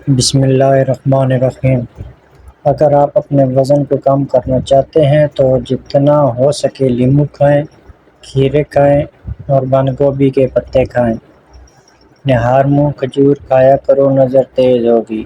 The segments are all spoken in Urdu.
بسم اللہ الرحمن الرحیم۔ اگر آپ اپنے وزن کو کم کرنا چاہتے ہیں تو جتنا ہو سکے لیموں کھائیں، کھیرے کھائیں اور بند گوبھی کے پتے کھائیں۔ نہار منہ کھجور کھایا کرو، نظر تیز ہوگی،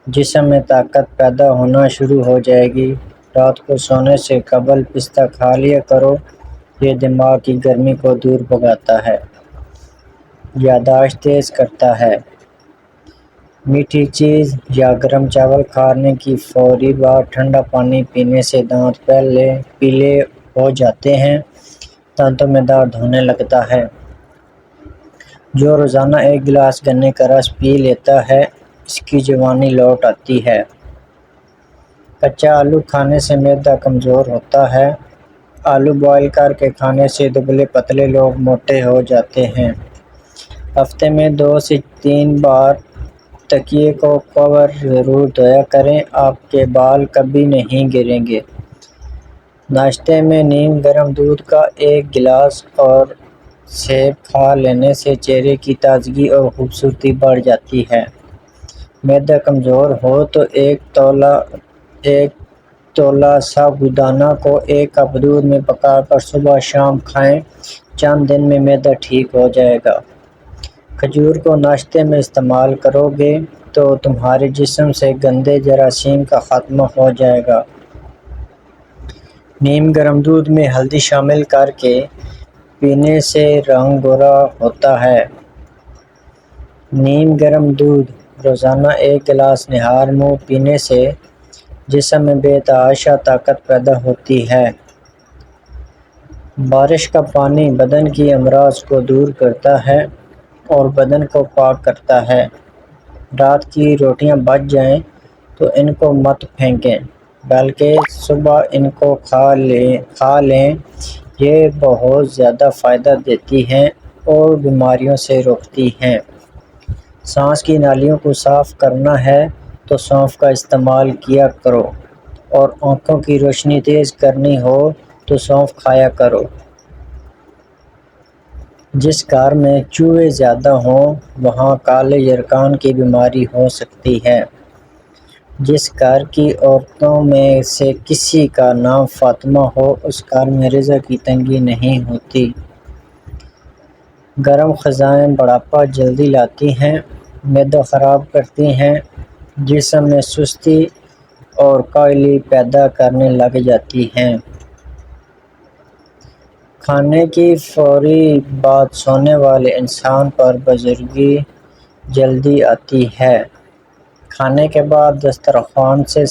جسم میں طاقت پیدا ہونا شروع ہو جائے گی۔ رات کو سونے سے قبل پستہ کھا لیا کرو، یہ دماغ کی گرمی کو دور بھگاتا ہے، یادداشت تیز کرتا ہے۔ میٹھی چیز یا گرم چاول کھانے کی فوری بعد ٹھنڈا پانی پینے سے دانت پیلے ہو جاتے ہیں، دانتوں میں درد ہونے لگتا ہے۔ جو روزانہ 1 گلاس گنے کا رس پی لیتا ہے، اس کی جوانی لوٹ آتی ہے۔ کچا آلو کھانے سے معدہ کمزور ہوتا ہے۔ آلو بوائل کر کے کھانے سے دبلے پتلے لوگ موٹے ہو جاتے ہیں۔ ہفتے میں 2 سے 3 بار تکیے کو کور ضرور دھویا کریں، آپ کے بال کبھی نہیں گریں گے۔ ناشتے میں نیم گرم دودھ کا 1 گلاس اور سیب کھا لینے سے چہرے کی تازگی اور خوبصورتی بڑھ جاتی ہے۔ معدہ کمزور ہو تو ایک تولا سابودانہ کو 1 کپ دودھ میں پکا کر صبح شام کھائیں، چند دن میں معدہ ٹھیک ہو جائے گا۔ کھجور کو ناشتے میں استعمال کرو گے تو تمہارے جسم سے گندے جراثیم کا خاتمہ ہو جائے گا۔ نیم گرم دودھ میں ہلدی شامل کر کے پینے سے رنگ گورا ہوتا ہے۔ نیم گرم دودھ روزانہ 1 گلاس نہار منہ پینے سے جسم میں بے تحاشا طاقت پیدا ہوتی ہے۔ بارش کا پانی بدن کی امراض کو دور کرتا ہے اور بدن کو پاک کرتا ہے۔ رات کی روٹیاں بچ جائیں تو ان کو مت پھینکیں، بلکہ صبح ان کو کھا لیں، یہ بہت زیادہ فائدہ دیتی ہیں اور بیماریوں سے روکتی ہیں۔ سانس کی نالیوں کو صاف کرنا ہے تو سونف کا استعمال کیا کرو، اور آنکھوں کی روشنی تیز کرنی ہو تو سونف کھایا کرو۔ جس گھر میں چوہے زیادہ ہوں وہاں کالے یرقان کی بیماری ہو سکتی ہے۔ جس گھر کی عورتوں میں سے کسی کا نام فاطمہ ہو، اس گھر میں رزق کی تنگی نہیں ہوتی۔ گرم غذائیں بڑھاپا جلدی لاتی ہیں، معدہ خراب کرتی ہیں، جسم میں سستی اور کاہلی پیدا کرنے لگ جاتی ہیں۔ کھانے کی فوری بعد سونے والے انسان پر بزرگی جلدی آتی ہے۔ کھانے کے بعد دسترخوان سے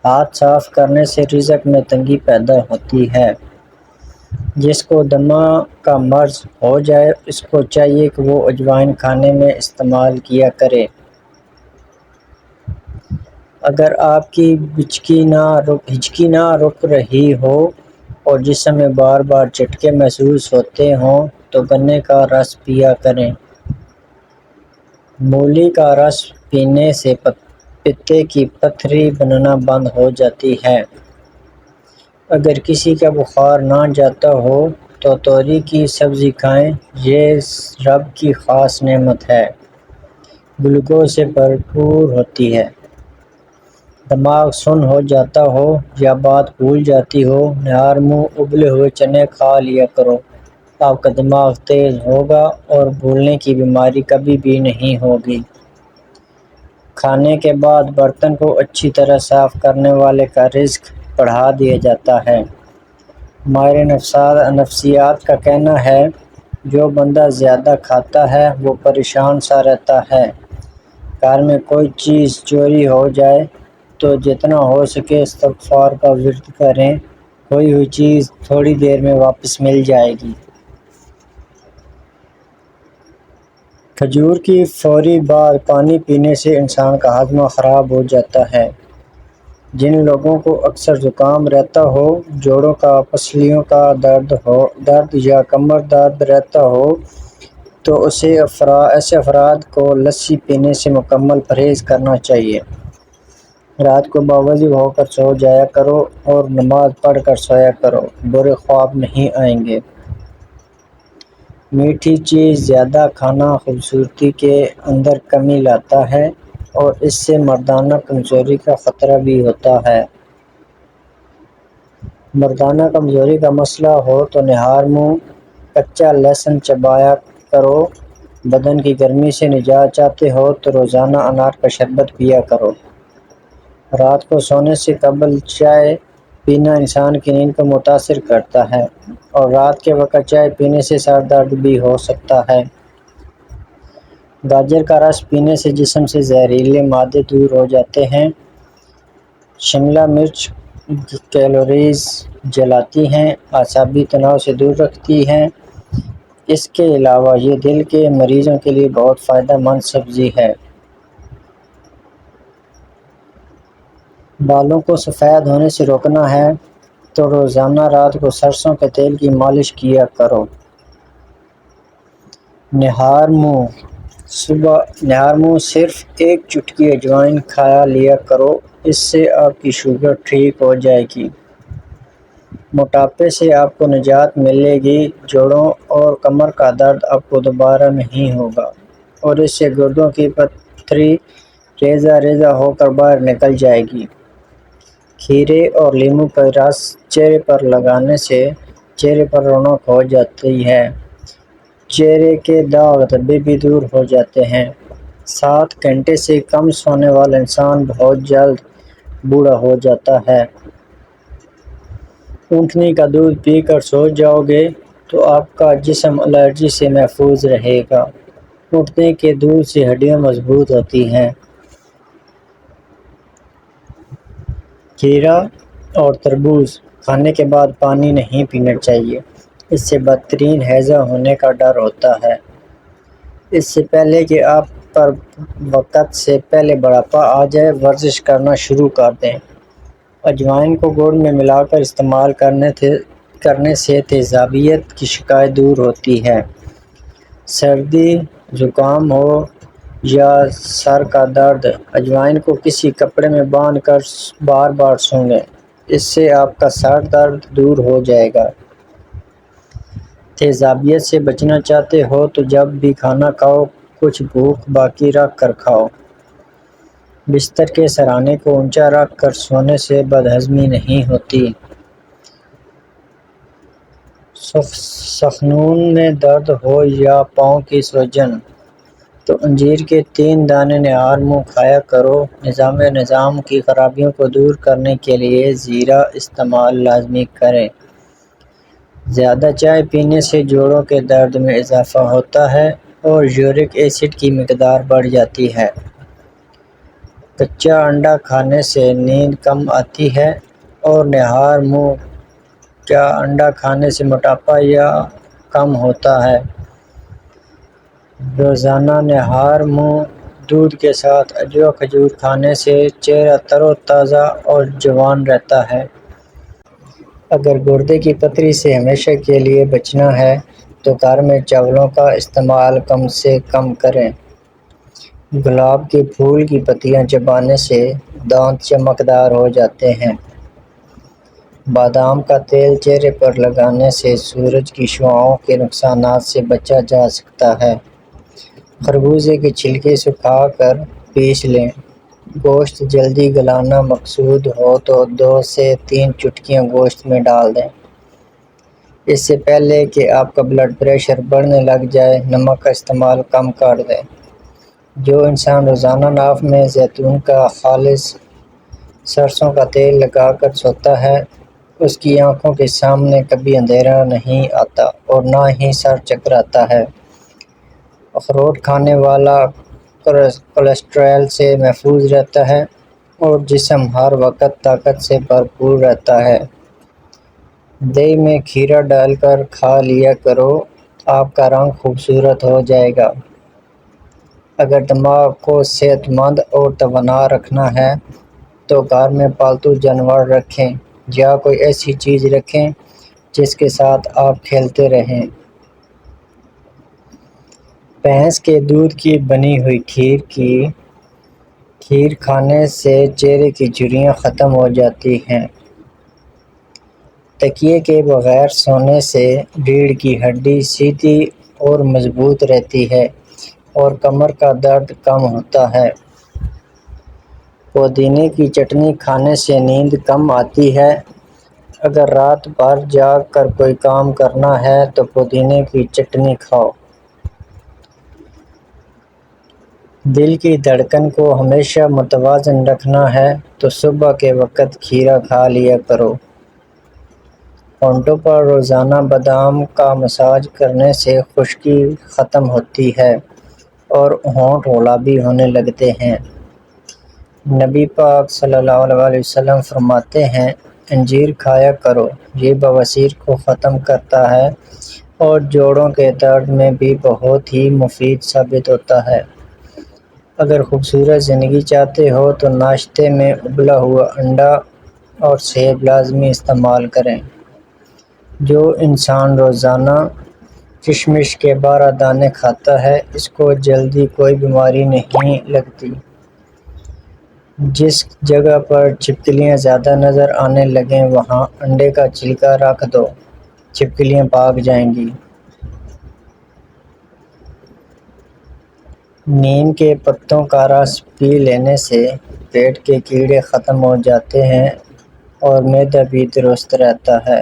ہاتھ صاف کرنے سے رزق میں تنگی پیدا ہوتی ہے۔ جس کو دمہ کا مرض ہو جائے اس کو چاہیے کہ وہ اجوائن کھانے میں استعمال کیا کرے۔ اگر آپ کی ہچکی نہ رک رہی ہو اور جسم میں بار بار جھٹکے محسوس ہوتے ہوں تو گنے کا رس پیا کریں۔ مولی کا رس پینے سے پتے کی پتھری بننا بند ہو جاتی ہے۔ اگر کسی کا بخار نہ جاتا ہو تو توری کی سبزی کھائیں، یہ رب کی خاص نعمت ہے، گلوکوز سے بھرپور ہوتی ہے۔ دماغ سن ہو جاتا ہو یا بات بھول جاتی ہو، نہار منہ ابلے ہوئے چنے کھا لیا کرو، آپ کا دماغ تیز ہوگا اور بھولنے کی بیماری کبھی بھی نہیں ہوگی۔ کھانے کے بعد برتن کو اچھی طرح صاف کرنے والے کا رزق بڑھا دیا جاتا ہے۔ ماہر نفسیات کا کہنا ہے، جو بندہ زیادہ کھاتا ہے وہ پریشان سا رہتا ہے۔ گھر میں کوئی چیز چوری ہو جائے تو جتنا ہو سکے استغفار کا ورد کریں، کھوئی ہوئی چیز تھوڑی دیر میں واپس مل جائے گی۔ کھجور کی فوری بعد پانی پینے سے انسان کا ہاضمہ خراب ہو جاتا ہے۔ جن لوگوں کو اکثر زکام رہتا ہو، جوڑوں کا پسلیوں کا درد یا کمر درد رہتا ہو تو ایسے افراد کو لسی پینے سے مکمل پرہیز کرنا چاہیے۔ رات کو باوضو ہو کر سو جایا کرو اور نماز پڑھ کر سویا کرو، برے خواب نہیں آئیں گے۔ میٹھی چیز زیادہ کھانا خوبصورتی کے اندر کمی لاتا ہے اور اس سے مردانہ کمزوری کا خطرہ بھی ہوتا ہے۔ مردانہ کمزوری کا مسئلہ ہو تو نہار منہ کچا لہسن چبایا کرو۔ بدن کی گرمی سے نجات چاہتے ہو تو روزانہ انار کا شربت پیا کرو۔ رات کو سونے سے قبل چائے پینا انسان کی نیند کو متاثر کرتا ہے اور رات کے وقت چائے پینے سے سر درد بھی ہو سکتا ہے۔ گاجر کا رس پینے سے جسم سے زہریلے مادے دور ہو جاتے ہیں۔ شملہ مرچ کیلوریز جلاتی ہیں، اعصابی تناؤ سے دور رکھتی ہیں۔ اس کے علاوہ یہ دل کے مریضوں کے لیے بہت فائدہ مند سبزی ہے۔ بالوں کو سفید ہونے سے روکنا ہے تو روزانہ رات کو سرسوں کے تیل کی مالش کیا کرو۔ نہار منہ صرف ایک چٹکی اجوائن کھا لیا کرو، اس سے آپ کی شوگر ٹھیک ہو جائے گی۔ موٹاپے سے آپ کو نجات ملے گی، جوڑوں اور کمر کا درد آپ کو دوبارہ نہیں ہوگا اور اس سے گردوں کی پتھری ریزہ ریزہ ہو کر باہر نکل جائے گی۔ کھیرے اور لیموں کا رس چہرے پر لگانے سے چہرے پر رونق ہو جاتی ہے، چہرے کے داغ دھبے بھی دور ہو جاتے ہیں۔ 7 گھنٹے سے کم سونے والا انسان بہت جلد بوڑھا ہو جاتا ہے۔ اونٹنی کا دودھ پی کر سو جاؤ گے تو آپ کا جسم الرجی سے محفوظ رہے گا۔ اونٹنی کے دودھ سے ہڈیاں مضبوط ہوتی ہیں۔ کھیرا اور تربوز کھانے کے بعد پانی نہیں پینا چاہیے، اس سے بدترین ہیضہ ہونے کا ڈر ہوتا ہے۔ اس سے پہلے کہ آپ پر وقت سے پہلے بڑھاپا آ جائے، ورزش کرنا شروع کر دیں۔ اجوائن کو گڑ میں ملا کر استعمال کرنے سے تیزابیت کی شکایت دور ہوتی ہے۔ سردی، زکام ہو یا سر کا درد، اجوائن کو کسی کپڑے میں باندھ کر بار بار سونگھیں، اس سے آپ کا سر درد دور ہو جائے گا۔ تیزابیت سے بچنا چاہتے ہو تو جب بھی کھانا کھاؤ کچھ بھوک باقی رکھ کر کھاؤ۔ بستر کے سرہانے کو اونچا رکھ کر سونے سے بد ہضمی نہیں ہوتی۔ سخنون میں درد ہو یا پاؤں کی سوجن تو انجیر کے 3 دانے نہار منہ کھایا کرو۔ نظام کی خرابیوں کو دور کرنے کے لیے زیرہ استعمال لازمی کریں۔ زیادہ چائے پینے سے جوڑوں کے درد میں اضافہ ہوتا ہے اور یورک ایسڈ کی مقدار بڑھ جاتی ہے۔ کچا انڈا کھانے سے نیند کم آتی ہے اور نہار منہ کیا انڈا کھانے سے موٹاپا یا کم ہوتا ہے۔ روزانہ نہار منہ دودھ کے ساتھ اجوا کھجور کھانے سے چہرہ تر و تازہ اور جوان رہتا ہے۔ اگر گردے کی پتھری سے ہمیشہ کے لیے بچنا ہے تو گھر میں چاولوں کا استعمال کم سے کم کریں۔ گلاب کے پھول کی پتیاں چبانے سے دانت چمکدار ہو جاتے ہیں۔ بادام کا تیل چہرے پر لگانے سے سورج کی شعاعوں کے نقصانات سے بچا جا سکتا ہے۔ خربوزے کے چھلکے سکھا کر پیس لیں۔ گوشت جلدی گلانا مقصود ہو تو 2 سے 3 چٹکیاں گوشت میں ڈال دیں۔ اس سے پہلے کہ آپ کا بلڈ پریشر بڑھنے لگ جائے، نمک کا استعمال کم کر دیں۔ جو انسان روزانہ ناف میں زیتون کا خالص سرسوں کا تیل لگا کر سوتا ہے، اس کی آنکھوں کے سامنے کبھی اندھیرا نہیں آتا اور نہ ہی سر چکراتا ہے۔ اخروٹ کھانے والا کولیسٹرول سے محفوظ رہتا ہے اور جسم ہر وقت طاقت سے بھرپور رہتا ہے۔ دہی میں کھیرا ڈال کر کھا لیا کرو، آپ کا رنگ خوبصورت ہو جائے گا۔ اگر دماغ کو صحت مند اور توانا رکھنا ہے تو گھر میں پالتو جانور رکھیں یا کوئی ایسی چیز رکھیں جس کے ساتھ آپ کھیلتے رہیں۔ بھینس کے دودھ کی بنی ہوئی کھیر کھانے سے چہرے کی جھریاں ختم ہو جاتی ہیں۔ تکیے کے بغیر سونے سے ریڑھ کی ہڈی سیدھی اور مضبوط رہتی ہے اور کمر کا درد کم ہوتا ہے۔ پودینے کی چٹنی کھانے سے نیند کم آتی ہے۔ اگر رات بھر جاگ کر کوئی کام کرنا ہے تو پودینے کی چٹنی کھاؤ۔ دل کی دھڑکن کو ہمیشہ متوازن رکھنا ہے تو صبح کے وقت کھیرا کھا لیا کرو۔ ہونٹوں پر روزانہ بادام کا مساج کرنے سے خشکی ختم ہوتی ہے اور ہونٹ گلابی ہونے لگتے ہیں۔ نبی پاک صلی اللہ علیہ وسلم فرماتے ہیں، انجیر کھایا کرو، یہ بواسیر کو ختم کرتا ہے اور جوڑوں کے درد میں بھی بہت ہی مفید ثابت ہوتا ہے۔ اگر خوبصورت زندگی چاہتے ہو تو ناشتے میں ابلا ہوا انڈا اور سیب لازمی استعمال کریں۔ جو انسان روزانہ کشمش کے 12 دانے کھاتا ہے اس کو جلدی کوئی بیماری نہیں لگتی۔ جس جگہ پر چھپکلیاں زیادہ نظر آنے لگیں وہاں انڈے کا چھلکا رکھ دو، چھپکلیاں بھاگ جائیں گی۔ نیم کے پتوں کا رس پی لینے سے پیٹ کے کیڑے ختم ہو جاتے ہیں اور معدہ بھی درست رہتا ہے۔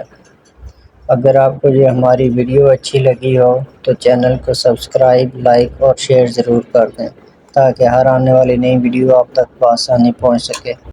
اگر آپ کو یہ ہماری ویڈیو اچھی لگی ہو تو چینل کو سبسکرائب، لائک اور شیئر ضرور کر دیں تاکہ ہر آنے والی نئی ویڈیو آپ تک بآسانی پہنچ سکے۔